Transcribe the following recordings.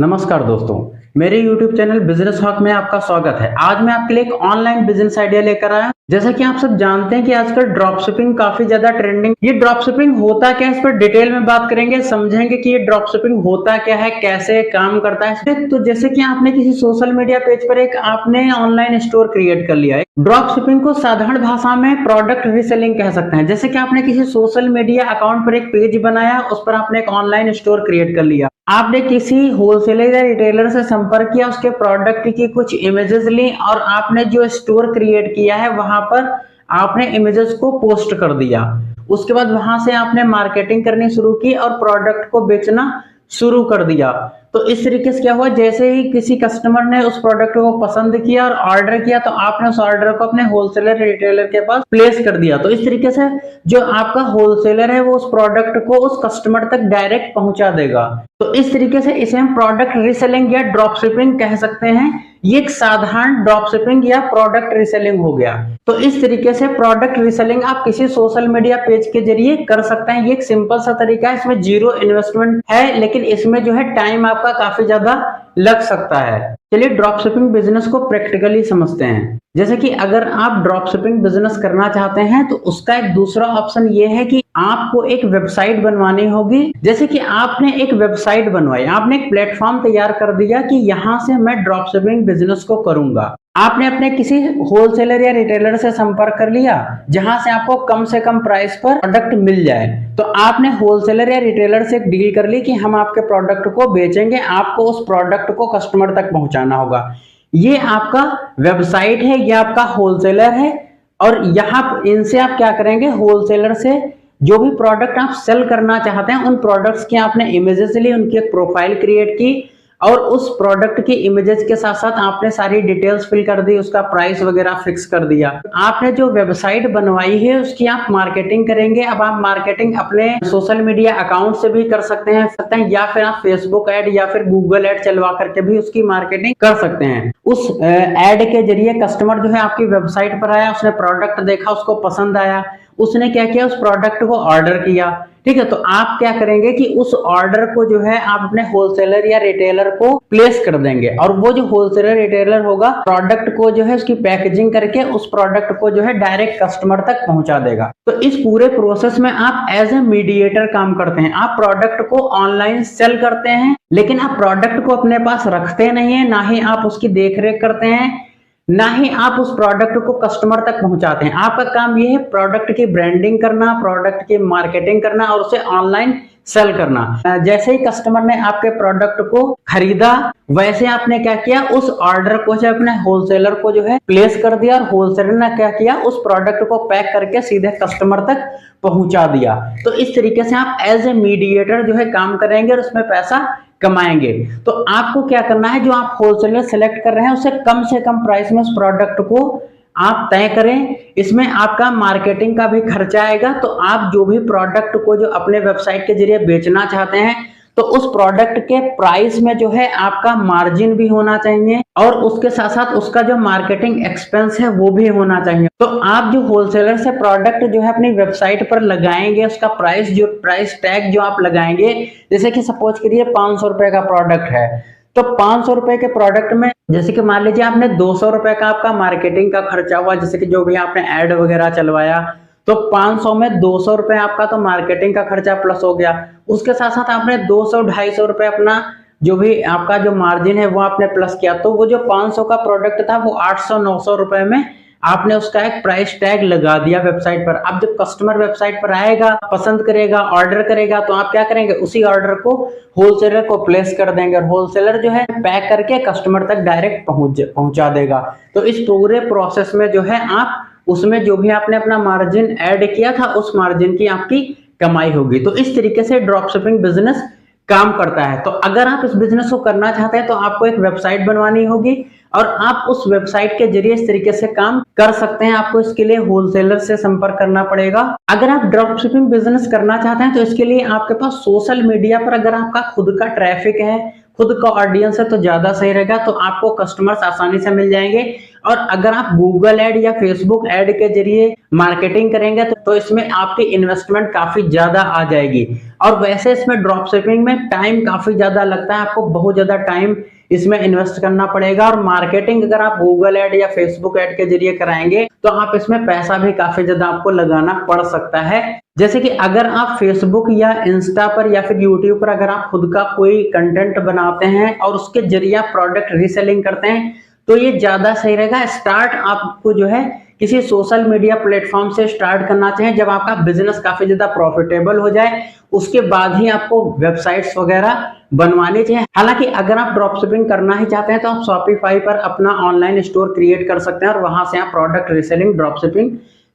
नमस्कार दोस्तों, मेरे YouTube चैनल बिजनेस हॉक में आपका स्वागत है। आज मैं आपके लिए एक ऑनलाइन बिजनेस आइडिया लेकर आया। जैसा कि आप सब जानते हैं कि आजकल ड्रॉप शिपिंग काफी ज्यादा ट्रेंडिंग। ये ड्रॉप शिपिंग होता क्या है, इस पर डिटेल में बात करेंगे, समझेंगे कि ये ड्रॉप शिपिंग होता क्या है, कैसे काम करता है। तो जैसे कि आपने किसी सोशल मीडिया पेज पर एक आपने ऑनलाइन स्टोर क्रिएट कर लिया है। ड्रॉप शिपिंग को साधारण भाषा में प्रोडक्ट रीसेलिंग कह सकते हैं। जैसे कि आपने किसी सोशल मीडिया अकाउंट पर एक पेज बनाया, उस पर आपने एक ऑनलाइन स्टोर क्रिएट कर लिया। आपने किसी होलसेलर या रिटेलर से संपर्क किया, उसके प्रोडक्ट की कुछ इमेजेस ली और आपने जो स्टोर क्रिएट किया है वहां पर आपने इमेजेस को पोस्ट कर दिया। उसके बाद वहां से आपने मार्केटिंग करनी शुरू की और प्रोडक्ट को बेचना शुरू कर दिया। तो इस तरीके से क्या हुआ, जैसे ही किसी कस्टमर ने उस प्रोडक्ट को पसंद किया और ऑर्डर किया तो आपने उस ऑर्डर को अपने होलसेलर रिटेलर के पास प्लेस कर दिया। तो इस तरीके से जो आपका होलसेलर है वो उस प्रोडक्ट को उस कस्टमर तक डायरेक्ट पहुंचा देगा। तो इस तरीके से इसे हम प्रोडक्ट रीसेलिंग या ड्रॉप शिपिंग कह सकते हैं। ये एक साधारण ड्रॉप शिपिंग या प्रोडक्ट रीसेलिंग हो गया। तो इस तरीके से प्रोडक्ट रीसेलिंग आप किसी सोशल मीडिया पेज के जरिए कर सकते हैं। ये एक सिंपल सा तरीका है, इसमें जीरो इन्वेस्टमेंट है, लेकिन इसमें जो है टाइम आपका काफी ज्यादा लग सकता है। चलिए ड्रॉप शिपिंग बिजनेस को प्रैक्टिकली समझते हैं। जैसे कि अगर आप ड्रॉप शिपिंग बिजनेस करना चाहते हैं तो उसका एक दूसरा ऑप्शन ये है कि आपको एक वेबसाइट बनवानी होगी। जैसे कि आपने एक वेबसाइट बनवाई, आपने एक प्लेटफॉर्म तैयार कर दिया कि यहां से मैं ड्रॉप शिपिंग बिजनेस को करूंगा। आपने अपने किसी होलसेलर या रिटेलर से संपर्क कर लिया जहां से कम प्राइस पर प्रोडक्ट मिल जाए। तो आपने होलसेलर या रिटेलर से एक डील कर ली कि हम आपके प्रोडक्ट को बेचेंगे, आपको उस प्रोडक्ट को कस्टमर तक पहुंचाना होगा। ये आपका वेबसाइट है, ये आपका होलसेलर है और यहाँ इनसे आप क्या करेंगे, होलसेलर से जो भी प्रोडक्ट आप सेल करना चाहते हैं उन प्रोडक्ट्स की आपने इमेजेस ली, उनकी एक प्रोफाइल क्रिएट की और उस प्रोडक्ट की इमेजेस के साथ साथ आपने सारी डिटेल्स फिल कर दी, उसका प्राइस वगैरह फिक्स कर दिया। आपने जो वेबसाइट बनवाई है उसकी आप मार्केटिंग करेंगे। अब आप मार्केटिंग अपने सोशल मीडिया अकाउंट से भी कर सकते हैं या फिर आप फेसबुक ऐड या फिर गूगल ऐड चलवा करके भी उसकी मार्केटिंग कर सकते हैं। उस ऐड के जरिए कस्टमर जो है आपकी वेबसाइट पर आया, उसने प्रोडक्ट देखा, उसको पसंद आया, उसने क्या किया, उस प्रोडक्ट को ऑर्डर किया। ठीक है, तो आप क्या करेंगे कि उस ऑर्डर को जो है आप अपने होलसेलर या रिटेलर को प्लेस कर देंगे और वो जो होलसेलर रिटेलर होगा प्रोडक्ट को जो है उसकी पैकेजिंग करके उस प्रोडक्ट को जो है डायरेक्ट कस्टमर तक पहुंचा देगा। तो इस पूरे प्रोसेस में आप एज ए मीडिएटर काम करते हैं। आप प्रोडक्ट को ऑनलाइन सेल करते हैं, लेकिन आप प्रोडक्ट को अपने पास रखते नहीं है, ना ही आप उसकी देखरेख करते हैं, ना ही आप उस प्रोडक्ट को कस्टमर तक पहुंचाते हैं। आपका काम यह है प्रोडक्ट की ब्रांडिंग करना, प्रोडक्ट की मार्केटिंग करना और उसे ऑनलाइन सेल करना। जैसे ही कस्टमर ने आपके प्रोडक्ट को खरीदा वैसे आपने क्या किया, उस ऑर्डर को जो अपने होलसेलर को जो है प्लेस कर दिया और होलसेलर ने क्या किया, उस प्रोडक्ट को पैक करके सीधे कस्टमर तक पहुंचा दिया। तो इस तरीके से आप एज ए मीडिएटर जो है काम करेंगे और उसमें पैसा कमाएंगे। तो आपको क्या करना है, जो आप होलसेलर सेलेक्ट कर रहे हैं उसे कम से कम प्राइस में उस प्रोडक्ट को आप तय करें। इसमें आपका मार्केटिंग का भी खर्चा आएगा। तो आप जो भी प्रोडक्ट को जो अपने वेबसाइट के जरिए बेचना चाहते हैं तो उस प्रोडक्ट के प्राइस में जो है आपका मार्जिन भी होना चाहिए और उसके साथ साथ उसका जो मार्केटिंग एक्सपेंस है वो भी होना चाहिए। तो आप जो होलसेलर से प्रोडक्ट जो है अपनी वेबसाइट पर लगाएंगे, उसका प्राइस टैग जो आप लगाएंगे, जैसे कि सपोज करिए 500 रुपए का प्रोडक्ट है, तो 500 रुपए के प्रोडक्ट में जैसे कि मान लीजिए आपने 200 रुपए का आपका मार्केटिंग का खर्चा हुआ, जैसे कि जो भी आपने ऐड वगैरह चलवाया, तो 500 में 200 रुपए आपका तो मार्केटिंग का खर्चा प्लस हो गया। उसके साथ साथ आपने 200-250 रुपए अपना जो भी आपका जो मार्जिन है वो आपने प्लस किया। तो वो जो 500 का प्रोडक्ट था वो 800-900 रुपए में आपने उसका एक प्राइस टैग लगा दिया वेबसाइट पर। अब जब कस्टमर वेबसाइट पर आएगा, पसंद करेगा, ऑर्डर करेगा, तो आप क्या करेंगे, उसी ऑर्डर को होलसेलर को प्लेस कर देंगे और होलसेलर जो है पैक करके कस्टमर तक डायरेक्ट पहुंचा देगा। तो इस पूरे प्रोसेस में जो है आप उसमें जो भी आपने अपना मार्जिन ऐड किया था उस मार्जिन की आपकी कमाई होगी। तो इस तरीके से ड्रॉप शिपिंग बिजनेस काम करता है। तो अगर आप इस बिजनेस को करना चाहते हैं तो आपको एक वेबसाइट बनवानी होगी और आप उस वेबसाइट के जरिए इस तरीके से काम कर सकते हैं। आपको इसके लिए होलसेलर से संपर्क करना पड़ेगा। अगर आप ड्रॉप शिपिंग बिजनेस करना चाहते हैं तो इसके लिए आपके पास सोशल मीडिया पर अगर आपका खुद का ट्रैफिक है, खुद का ऑडियंस है तो ज्यादा सही रहेगा, तो आपको कस्टमर्स आसानी से मिल जाएंगे। और अगर आप गूगल ऐड या फेसबुक ऐड के जरिए मार्केटिंग करेंगे तो इसमें आपकी इन्वेस्टमेंट काफी ज्यादा आ जाएगी। और वैसे इसमें ड्रॉप शिपिंग में टाइम काफी ज्यादा लगता है, आपको बहुत ज्यादा टाइम इसमें इन्वेस्ट करना पड़ेगा। और मार्केटिंग अगर आप गूगल ऐड या फेसबुक ऐड के जरिए कराएंगे तो आप इसमें पैसा भी काफी ज्यादा आपको लगाना पड़ सकता है। जैसे कि अगर आप फेसबुक या इंस्टा पर या फिर यूट्यूब पर अगर आप खुद का कोई कंटेंट बनाते हैं और उसके जरिए आप प्रोडक्ट रीसेलिंग करते हैं तो ये ज्यादा सही रहेगा। स्टार्ट आपको जो है किसी सोशल मीडिया प्लेटफॉर्म से स्टार्ट करना चाहिए, जब आपका बिजनेस काफी ज्यादा प्रॉफिटेबल हो जाए उसके बाद ही आपको वेबसाइट्स वगैरह बनवानी चाहिए। हालांकि अगर आप ड्रॉप शिपिंग करना ही चाहते हैं तो आप शॉपिफाई पर अपना ऑनलाइन स्टोर क्रिएट कर सकते हैं और वहां से आप प्रोडक्ट रीसेलिंग ड्रॉप शिपिंग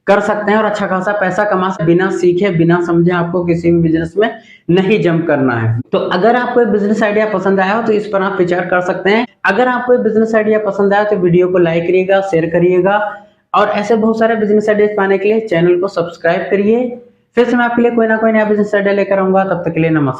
कर सकते हैं और अच्छा खासा पैसा कमा सकते हैं। बिना सीखे बिना समझे आपको किसी भी बिजनेस में नहीं जंप करना है। तो अगर आपको बिजनेस आइडिया पसंद आया हो तो इस पर आप विचार कर सकते हैं। अगर आपको बिजनेस आइडिया पसंद आया तो वीडियो को लाइक करिएगा, शेयर करिएगा और ऐसे बहुत सारे बिजनेस आइडिया पाने के लिए चैनल को सब्सक्राइब करिए। फिर से मैं आपके लिए कोई ना कोई नया बिजनेस आइडिया लेकर आऊंगा, तब तक के लिए नमस्कार।